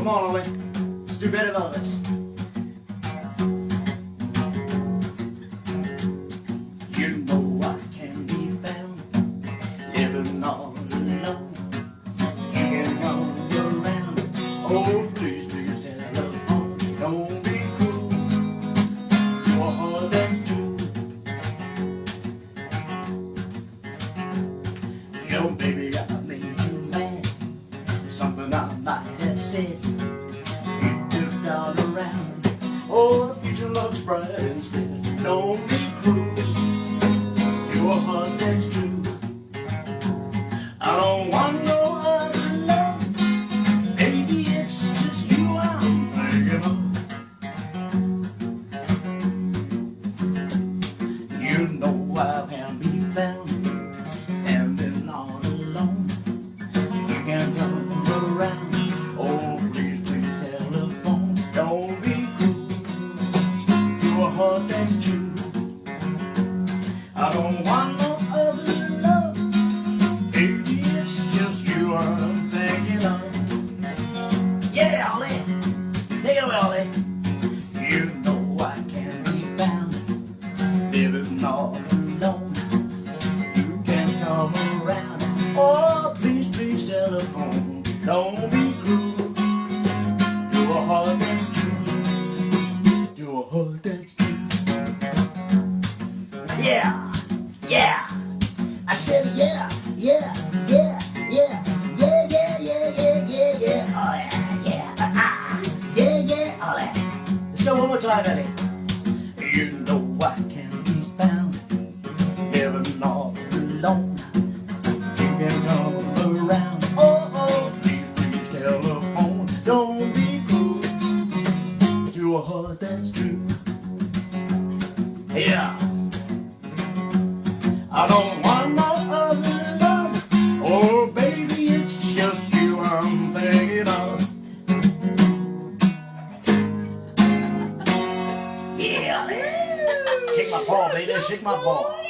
Come on, Ollie. Let's do better than this. You know I can be found living all alone. You can come around. Oh, please, please, telephone. Don't be cruel to a heart that's true. Yo, baby, I made you mad. Something I might have said. You tipped all around. Oh, the future looks bright instead. Don't be cruel to a heart that's true. I don't want no other love. Baby, it's just you I'm thinking of. You know I can be found standing all alone. You can come around. Oh, please, please, telephone. Don't be cruel to a heart that's true. I don't want no other love. Baby, it's just you I'm thinking of. Yeah, Ollie. Take it away, Ollie. You know I can be found living all alone. You can come around. Oh, please, please, telephone. Don't be cruel to a heart that's true. To a heart that's true. Yeah, yeah. I said yeah, yeah, yeah, yeah, yeah, yeah, yeah, yeah, yeah, yeah. Oh yeah, yeah, yeah, yeah. Oh yeah. Let's go one more time, Eddie. You know I can be found living all alone. You can come around. Oh, oh, please, please, telephone. Don't be cruel to a heart that's true. Yeah. I don't want no other love. Oh, baby, it's just you I'm thinking of. Yeah, shake my paw, baby, shake my paw.